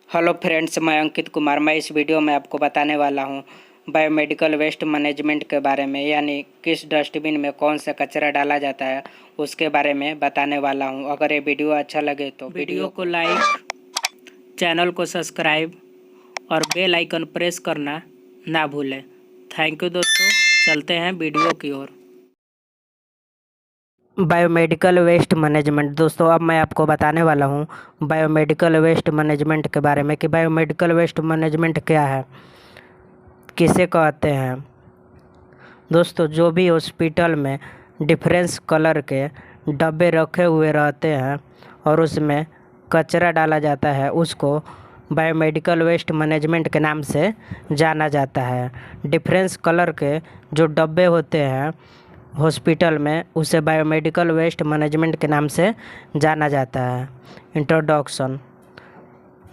Hello friends, मैं अंकित कुमार। मैं इस वीडियो में आपको बताने वाला हूं बायोमेडिकल वेस्ट मैनेजमेंट के बारे में, यानी किस डस्टबिन में कौन सा कचरा डाला जाता है उसके बारे में बताने वाला हूं। अगर ये वीडियो अच्छा लगे तो वीडियो को लाइक, चैनल को सब्सक्राइब और बेल आइकन प्रेस करना ना भूलें। थैंक यू दोस्तों, चलते हैं वीडियो की ओर। Biomedical waste management. दोस्तों, अब मैं आपको बताने वाला हूं बायोमेडिकल वेस्ट मैनेजमेंट के बारे में कि बायोमेडिकल वेस्ट मैनेजमेंट क्या है, किसे कहते हैं। दोस्तों, जो भी हॉस्पिटल में डिफरेंस कलर के डब्बे रखे हुए रहते हैं और उसमें कचरा डाला जाता है, उसको बायोमेडिकल वेस्ट मैनेजमेंट के नाम से जाना जाता है। डिफरेंस कलर के जो डब्बे होते हैं हॉस्पिटल में, उसे बायोमेडिकल वेस्ट मैनेजमेंट के नाम से जाना जाता है। Introduction.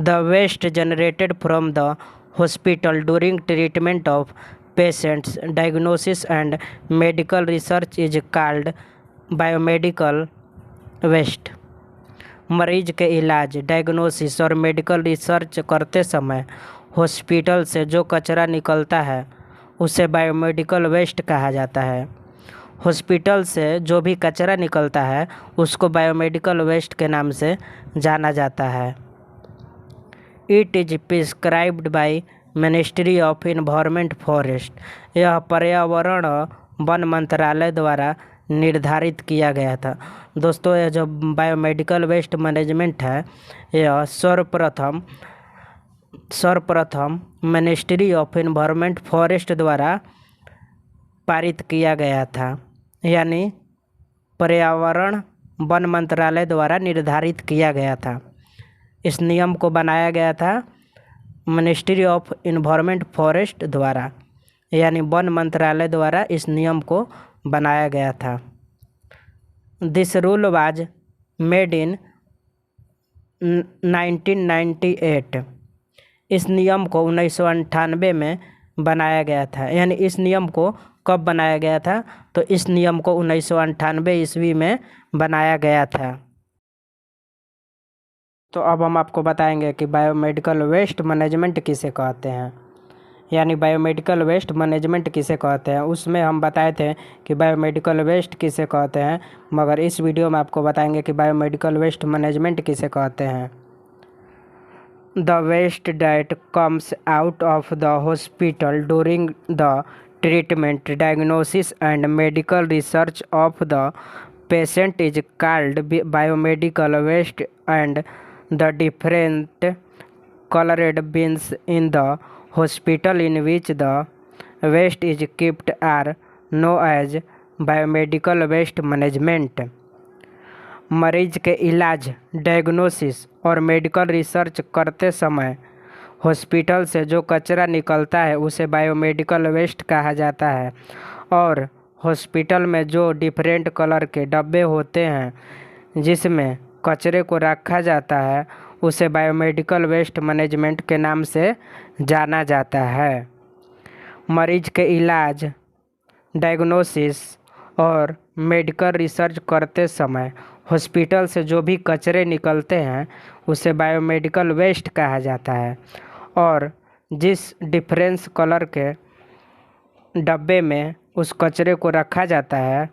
The waste generated from the hospital during treatment of patients, diagnosis and medical research is called biomedical waste. मरीज के इलाज, डायग्नोसिस और मेडिकल रिसर्च करते समय हॉस्पिटल से जो कचरा निकलता है उसे बायोमेडिकल वेस्ट कहा जाता है। हॉस्पिटल से जो भी कचरा निकलता है उसको बायोमेडिकल वेस्ट के नाम से जाना जाता है। It is prescribed by ministry of environment forest. यह पर्यावरण वन मंत्रालय द्वारा निर्धारित किया गया था। दोस्तों, यह जो बायोमेडिकल वेस्ट मैनेजमेंट है, यह सर्वप्रथम मिनिस्ट्री ऑफ इन्वायरमेंट फॉरेस्ट द्वारा पारित किया गया था, यानी पर्यावरण वन मंत्रालय द्वारा निर्धारित किया गया था। इस नियम को बनाया गया था मिनिस्ट्री ऑफ इन्वायरमेंट फॉरेस्ट द्वारा, यानी वन मंत्रालय द्वारा इस नियम को बनाया गया था। This rule was made in 1998। इस नियम को 1998 में बनाया गया था। यानी इस नियम को कब बनाया गया था? तो इस नियम को 1998 ईस्वी में बनाया गया था। तो अब हम आपको बताएंगे कि बायोमेडिकल वेस्ट मैनेजमेंट किसे कहते हैं, यानी बायोमेडिकल वेस्ट मैनेजमेंट किसे कहते हैं। उसमें हम बताए थे कि बायोमेडिकल वेस्ट किसे कहते हैं, मगर इस वीडियो में आपको बताएंगे कि बायोमेडिकल वेस्ट मैनेजमेंट किसे कहते हैं। The waste that comes out of the hospital during the treatment, diagnosis and medical research of the patient is called biomedical waste, and the different colored bins in the hospital in which the waste is kept are known as biomedical waste management। मरीज के इलाज, diagnosis और medical research करते समय hospital से जो कचरा निकलता है उसे बायोमेडिकल वेस्ट कहा जाता है। और हॉस्पिटल में जो डिफरेंट कलर के डब्बे होते हैं जिसमें कचरे को रखा जाता है उसे बायोमेडिकल वेस्ट मैनेजमेंट के नाम से जाना जाता है। मरीज के इलाज, डायग्नोसिस और मेडिकल रिसर्च करते समय हॉस्पिटल से जो भी कचरे निकलते हैं उसे बायोमेडिकल वेस्ट कहा जाता है। और जिस डिफरेंस कलर के डब्बे में उस कचरे को रखा जाता है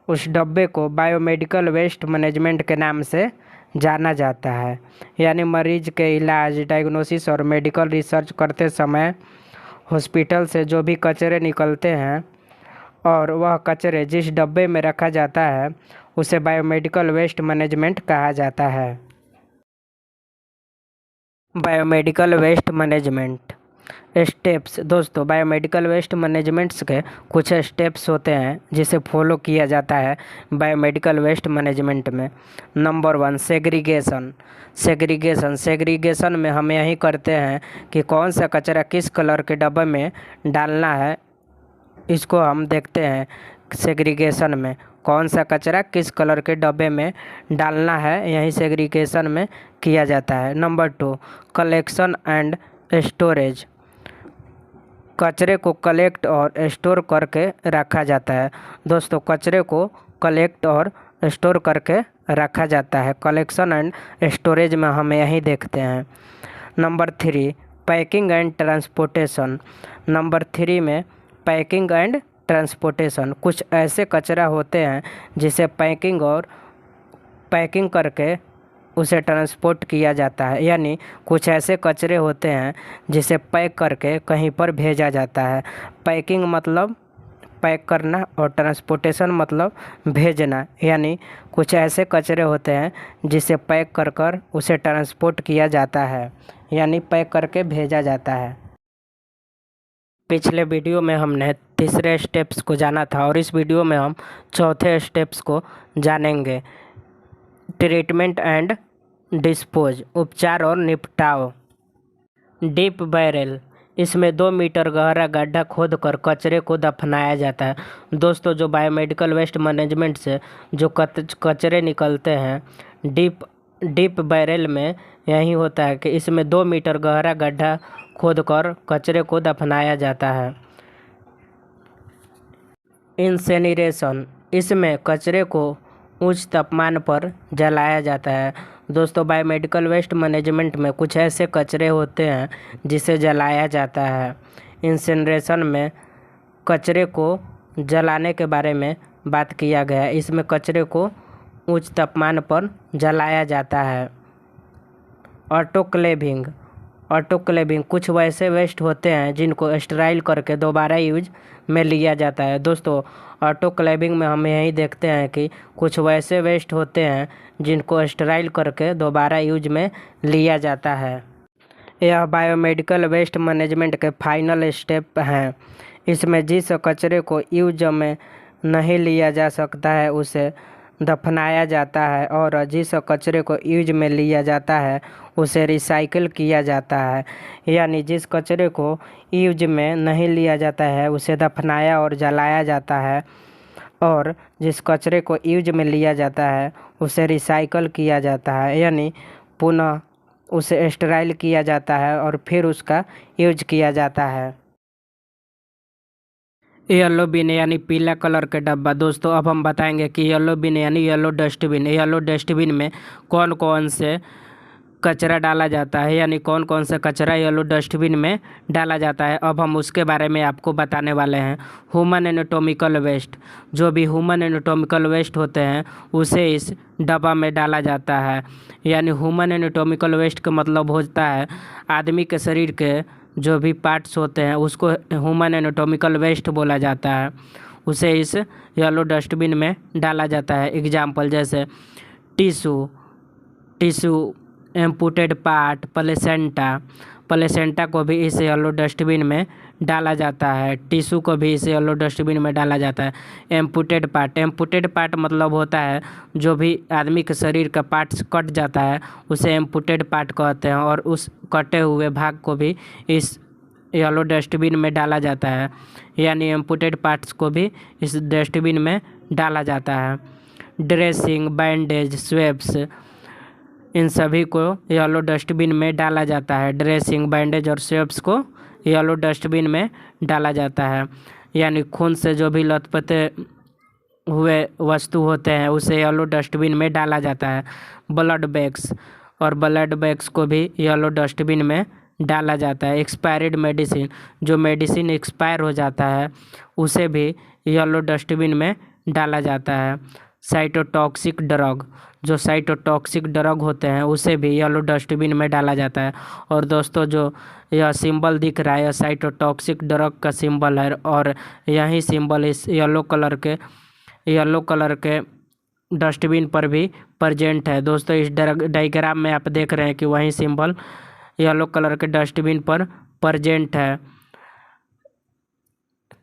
उस डब्बे को बायोमेडिकल वेस्ट मैनेजमेंट के नाम से जाना जाता है। यानी मरीज के इलाज, डायग्नोसिस और मेडिकल रिसर्च करते समय हॉस्पिटल से जो भी कचरे निकलते हैं और वह कचरे जिस डब्बे में रखा जाता है उसे बायोमेडिकल वेस्ट मैनेजमेंट कहा जाता है। Biomedical waste management steps. दोस्तों, बायोमेडिकल वेस्ट मैनेजमेंट्स के कुछ स्टेप्स होते हैं जिसे फॉलो किया जाता है बायोमेडिकल वेस्ट मैनेजमेंट में। नंबर 1, सेग्रीगेशन में हम यही करते हैं कि कौन सा कचरा किस कलर के डब्बे में डालना है, इसको हम देखते हैं। सेग्रीगेशन में कौन सा कचरा किस कलर के डब्बे में डालना है, यही सेग्रीगेशन में किया जाता है। Number 2, collection and storage. कचरे को कलेक्ट और स्टोर करके रखा जाता है। दोस्तों, कचरे को कलेक्ट और स्टोर करके रखा जाता है। कलेक्शन एंड स्टोरेज में हम यही देखते हैं। Number 3 packing and transportation. Number 3 में पैकिंग एंड ट्रांसपोर्टेशन। कुछ ऐसे कचरा होते हैं जिसे पैकिंग करके उसे ट्रांसपोर्ट किया जाता है, यानी कुछ ऐसे कचरे होते हैं जिसे पैक करके कहीं पर भेजा जाता है। पैकिंग मतलब पैक करना और ट्रांसपोर्टेशन मतलब भेजना, यानी कुछ ऐसे कचरे होते हैं जिसे पैक कर उसे ट्रांसपोर्ट किया जाता है, यानी पैक करके भेजा जाता है। पिछले वीडियो में हमने तीसरे स्टेप्स को जाना था और इस वीडियो में हम चौथे स्टेप्स को जानेंगे। ट्रीटमेंट एंड डिस्पोज, उपचार और निपटाव। डीप बैरल, इसमें 2 मीटर गहरा गड्ढा खोदकर कचरे को दफनाया जाता है। दोस्तों, जो बायोमेडिकल वेस्ट मैनेजमेंट से जो कचरे निकलते हैं डीप बैरल में यही होता है कि इसमें 2 मीटर गहरा गड्ढा खोदकर कचरे को दफनाया जाता है। इंसेनरेशन, इसमें कचरे को उच्च तापमान पर जलाया जाता है। दोस्तों, बायोमेडिकल वेस्ट मैनेजमेंट में कुछ ऐसे कचरे होते हैं जिसे जलाया जाता है। इंसिनरेशन में कचरे को जलाने के बारे में बात किया गया है। इसमें कचरे को उच्च तापमान पर जलाया जाता है। ऑटोक्लेविंग कुछ वैसे वेस्ट होते हैं जिनको स्टराइल करके दोबारा यूज में लिया जाता है। दोस्तों, ऑटोक्लेविंग में हम यही देखते हैं कि कुछ वैसे वेस्ट होते हैं जिनको स्टराइल करके दोबारा यूज में लिया जाता है। यह बायोमेडिकल वेस्ट मैनेजमेंट के फाइनल स्टेप हैं। इसमें जिस कचरे को यूज में नहीं लिया जा सकता है उसे दफनाया जाता है और जिस कचरे को यूज में लिया जाता है उसे रिसाइकिल किया जाता है। यानी जिस कचरे को यूज में नहीं लिया जाता है उसे दफनाया और जलाया जाता है और जिस कचरे को यूज में लिया जाता है उसे रिसाइकिल किया जाता है, यानी पुनः उसे स्टराइल किया जाता है और फिर उसका यूज किया जाता है। येलो बिन यानी पीला कलर का डब्बा। दोस्तों, अब हम बताएंगे कि येलो बिन यानी येलो डस्टबिन। येलो डस्टबिन में कौन कौन से कचरा डाला जाता है, यानी कौन कौन सा कचरा येलो डस्टबिन में डाला जाता है, अब हम उसके बारे में आपको बताने वाले हैं। ह्यूमन एनाटॉमिकल वेस्ट, जो भी ह्यूमन एनाटॉमिकल वेस्ट होते हैं उसे इस डब्बा में डाला जाता है। यानी ह्यूमन एनाटॉमिकल वेस्ट का मतलब होता है आदमी के शरीर के जो भी पार्ट्स होते हैं उसको ह्यूमन एनाटॉमिकल वेस्ट बोला जाता है, उसे इस येलो डस्टबिन में डाला जाता है। एग्जाम्पल जैसे टिश्यू, एम्पुटेड पार्ट, प्लेसेंटा को भी इस येलो डस्टबिन में डाला जाता है। टिश्यू को भी इस येलो डस्टबिन में डाला जाता है। एम्पुटेड पार्ट मतलब होता है जो भी आदमी के शरीर का पार्ट्स कट जाता है उसे एम्पुटेड पार्ट कहते हैं और उस कटे हुए भाग को भी इस येलो डस्टबिन में डाला जाता है, यानी एम्पुटेड पार्ट्स को भी इस डस्टबिन में डाला जाता है। ड्रेसिंग, बैंडेज, स्वेप्स, इन सभी को येलो डस्टबिन में डाला जाता है। ड्रेसिंग, बैंडेज और स्वेप्स को येलो डस्टबिन में डाला जाता है। यानी खून से जो भी लथपथे हुए वस्तु होते हैं उसे येलो डस्टबिन में डाला जाता है। ब्लड बैग्स को भी येलो डस्टबिन में डाला जाता है। एक्सपायर्ड मेडिसिन, जो मेडिसिन एक्सपायर हो जाता है उसे भी येलो डस्टबिन में डाला जाता है। साइटोटॉक्सिक ड्रग होते हैं उसे भी येलो डस्टबिन में डाला जाता है। और दोस्तों, जो यह सिंबल दिख रहा है यह साइटोटॉक्सिक ड्रग का सिंबल है और यही सिंबल इस येलो कलर के डस्टबिन पर भी प्रेजेंट है। दोस्तों, इस डायग्राम में आप देख रहे हैं कि वही सिंबल येलो कलर के डस्टबिन पर प्रेजेंट है।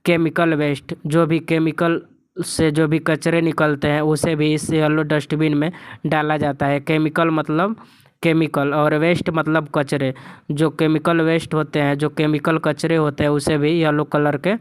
केमिकल वेस्ट, जो भी केमिकल से जो भी कचरे निकलते हैं उसे भी इस येलो डस्टबिन में डाला जाता है। केमिकल मतलब केमिकल और वेस्ट मतलब कचरे। जो केमिकल वेस्ट होते हैं, जो केमिकल कचरे होते हैं उसे भी येलो कलर के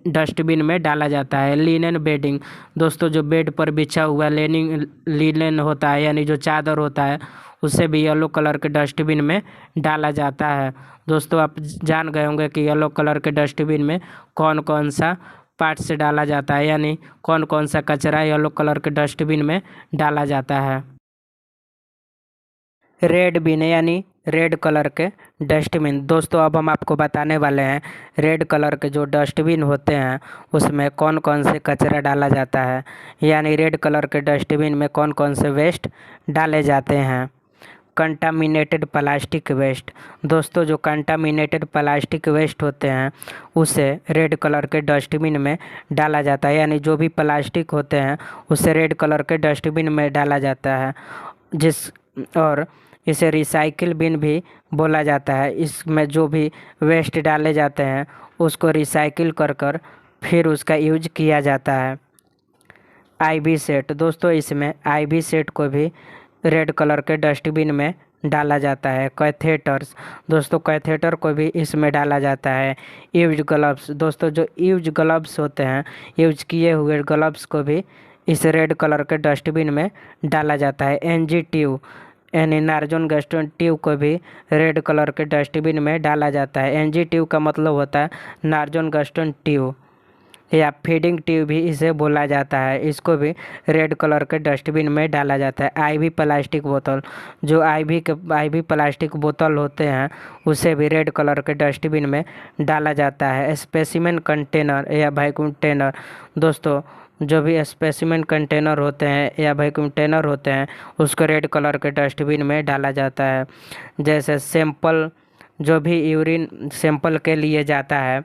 डस्टबिन में डाला जाता है। लिनन बेडिंग, दोस्तों जो बेड पर बिछा हुआ लिनन होता है यानी जो चादर होता है उसे भी येलो कलर के डस्टबिन में डाला जाता है। दोस्तों, आप जान गए होंगे कि येलो कलर के डस्टबिन में कौन कौन सा पार्ट से डाला जाता है, यानी कौन कौन सा कचरा येलो कलर के डस्टबिन में डाला जाता है। रेड बिन यानी रेड कलर के डस्टबिन। दोस्तों अब हम आपको बताने वाले हैं रेड कलर के जो डस्टबिन होते हैं उसमें कौन कौन से कचरा डाला जाता है, यानी रेड कलर के डस्टबिन में कौन कौन से वेस्ट डाले जाते हैं। Contaminated plastic waste. दोस्तों जो कंटामिनेटेड प्लास्टिक वेस्ट होते हैं उसे रेड कलर के डस्टबिन में डाला जाता है, यानी जो भी प्लास्टिक होते हैं उसे रेड कलर के डस्टबिन में डाला जाता है। जिस और इसे रिसाइकिल बिन भी बोला जाता है। इसमें जो भी वेस्ट डाले जाते हैं उसको रिसाइकिल कर कर फिर उसका यूज किया जाता है। IV set. दोस्तों इसमें आईवी सेट को भी रेड कलर के डस्टबिन में डाला जाता है। कैथेटर्स। दोस्तों कैथेटर को भी इसमें डाला जाता है। Use gloves. दोस्तों जो यूज ग्लव्स होते हैं, यूज किए हुए ग्लव्स को भी इस रेड कलर के डस्टबिन में डाला जाता है। एनजी ट्यूब यानी नार्जोन गैस्ट्रोन ट्यूब को भी रेड कलर के डस्टबिन में डाला जाता है। एनजी ट्यूब का मतलब होता है नार्जोन गैस्ट्रोन ट्यूब, या फीडिंग ट्यूब भी इसे बोला जाता है। इसको भी रेड कलर के डस्टबिन में डाला जाता है। आईवी प्लास्टिक बोतल। जो आईवी प्लास्टिक बोतल होते हैं उसे भी रेड कलर के डस्टबिन में डाला जाता है। स्पेसिमेन कंटेनर या वैक्यूम कंटेनर। दोस्तों जो भी स्पेसिमेन कंटेनर होते हैं या वैक्यूम कंटेनर होते हैं उसको रेड कलर के डस्टबिन में डाला जाता है। जैसे सैंपल, जो भी यूरिन सैंपल के लिए जाता है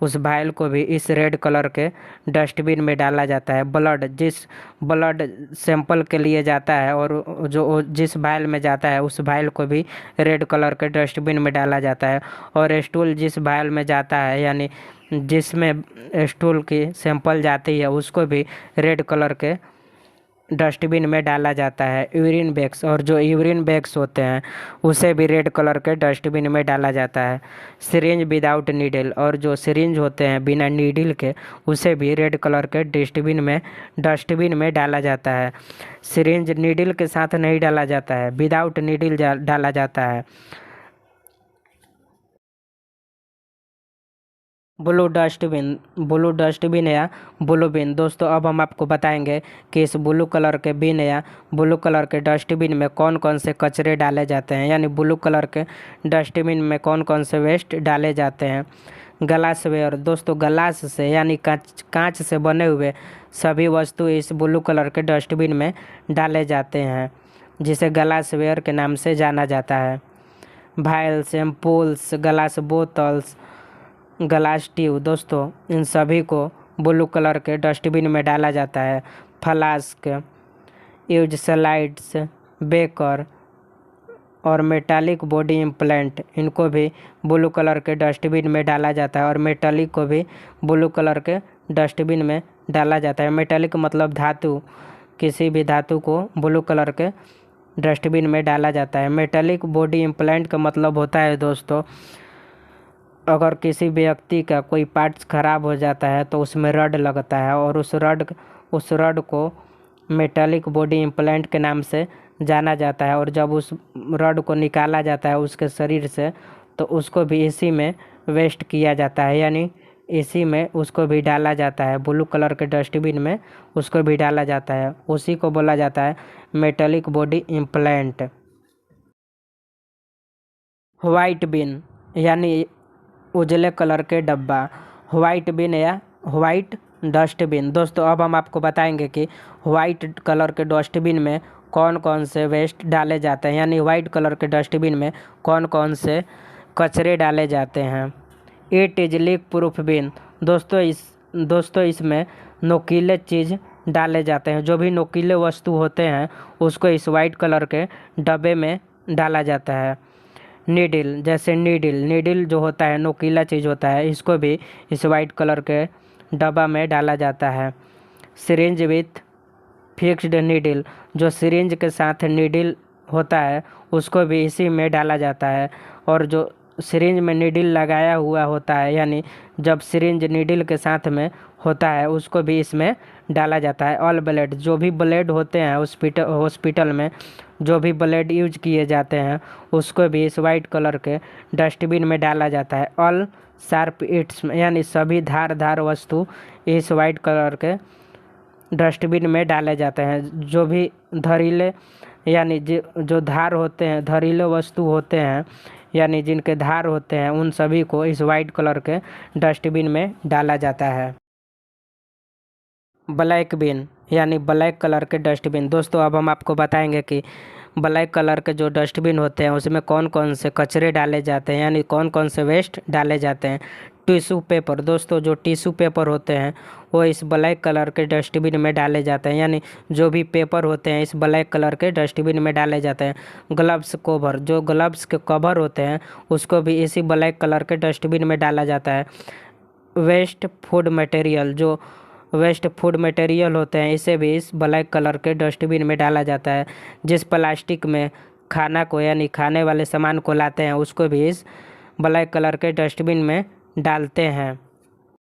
उस वायल को भी इस रेड कलर के डस्टबिन में डाला जाता है। ब्लड, जिस ब्लड सैंपल के लिए जाता है और जो जिस वायल में जाता है उस वायल को भी रेड कलर के डस्टबिन में डाला जाता है। और स्टूल जिस वायल में जाता है, यानी जिसमें स्टूल की सैंपल जाती है उसको भी रेड कलर के डस्टबिन में डाला जाता है। Urine bags. और जो यूरिन बैग्स होते हैं उसे भी रेड कलर के डस्टबिन में डाला जाता है। Syringe without needle. और जो सिरिंज होते हैं बिना नीडल के उसे भी रेड कलर के डस्टबिन में डाला जाता है। सिरिंज नीडल के साथ नहीं डाला जाता है, विदाउट नीडल डाला जाता है। ब्लू डस्टबिन या ब्लू बिन। दोस्तों अब हम आपको बताएंगे कि इस ब्लू कलर के बिन या ब्लू कलर के डस्टबिन में कौन कौन से कचरे डाले जाते हैं, यानी ब्लू कलर के डस्टबिन में कौन कौन से वेस्ट डाले जाते हैं। ग्लासवेयर। दोस्तों ग्लास से यानी कांच से बने हुए सभी वस्तु इस ब्लू कलर के डस्टबिन में डाले जाते हैं, जिसे ग्लासवेयर के नाम से जाना जाता है। Vials, ampoules, glass bottles, glass tube. दोस्तों इन सभी को ब्लू कलर के डस्टबिन में डाला जाता है। फ्लास्क, यूज स्लाइड्स, बेकर और मेटालिक बॉडी इम्प्लांट, इनको भी ब्लू कलर के डस्टबिन में डाला जाता है। और मेटालिक को भी ब्लू कलर के डस्टबिन में डाला जाता है। मेटालिक मतलब धातु, किसी भी धातु को ब्लू कलर के डस्टबिन में डाला जाता है। मेटालिक बॉडी इम्प्लांट का मतलब होता है दोस्तों, अगर किसी व्यक्ति का कोई पार्ट्स ख़राब हो जाता है तो उसमें रड लगता है और उस रड को मेटालिक बॉडी इम्प्लांट के नाम से जाना जाता है। और जब उस रड को निकाला जाता है उसके शरीर से तो उसको भी इसी में वेस्ट किया जाता है, यानी इसी में उसको भी डाला जाता है। ब्लू कलर के डस्टबिन में उसको भी डाला जाता है, उसी को बोला जाता है मेटालिक बॉडी इम्प्लांट। वाइट बिन यानी उजले कलर के डब्बा। वाइट बिन या वाइट डस्टबिन। दोस्तों अब हम आपको बताएंगे कि वाइट कलर के डस्टबिन में कौन कौन से वेस्ट डाले जाते हैं, यानी वाइट कलर के डस्टबिन में कौन कौन से कचरे डाले जाते हैं। इट इज लीक प्रूफ बिन। दोस्तों इसमें नुकीले चीज़ डाले जाते हैं। जो भी नुकीले वस्तु होते हैं उसको इस वाइट कलर के डब्बे में डाला जाता है। नीडल, जैसे नीडल जो होता है नुकीला चीज़ होता है, इसको भी इस वाइट कलर के डब्बा में डाला जाता है। सिरिंज विथ फिक्स्ड नीडल, जो सिरिंज के साथ नीडल होता है उसको भी इसी में डाला जाता है। और जो सिरिंज में नीडल लगाया हुआ होता है, यानी जब सिरिंज नीडल के साथ में होता है उसको भी इसमें डाला जाता है। ऑल ब्लेड, जो भी ब्लेड होते हैं हॉस्पिटल में जो भी ब्लेड यूज किए जाते हैं उसको भी इस वाइट कलर के डस्टबिन में डाला जाता है। ऑल शार्प इट्स, यानी सभी धार वस्तु इस वाइट कलर के डस्टबिन में डाले जाते हैं। जो भी धरीले यानी जो धार होते हैं, धारीले वस्तु होते हैं, यानी जिनके धार होते हैं, उन सभी को इस वाइट कलर के डस्टबिन में डाला जाता है। ब्लैक बिन यानी ब्लैक कलर के डस्टबिन। दोस्तों अब हम आपको बताएंगे कि ब्लैक कलर के जो डस्टबिन होते हैं उसमें कौन कौन से कचरे डाले जाते हैं, यानी कौन कौन से वेस्ट डाले जाते हैं। टिश्यू पेपर, दोस्तों जो टिश्यू पेपर होते हैं वो इस ब्लैक कलर के डस्टबिन में डाले जाते हैं, यानी जो भी पेपर होते हैं इस ब्लैक कलर के डस्टबिन में डाले जाते हैं। ग्लव्स कवर, जो ग्लव्स के कवर होते हैं उसको भी इसी ब्लैक कलर के डस्टबिन में डाला जाता है। वेस्ट फूड मटेरियल, जो वेस्ट फूड मटेरियल होते हैं इसे भी इस ब्लैक कलर के डस्टबिन में डाला जाता है। जिस प्लास्टिक में खाना को यानी खाने वाले सामान को लाते हैं उसको भी इस ब्लैक कलर के डस्टबिन में डालते हैं।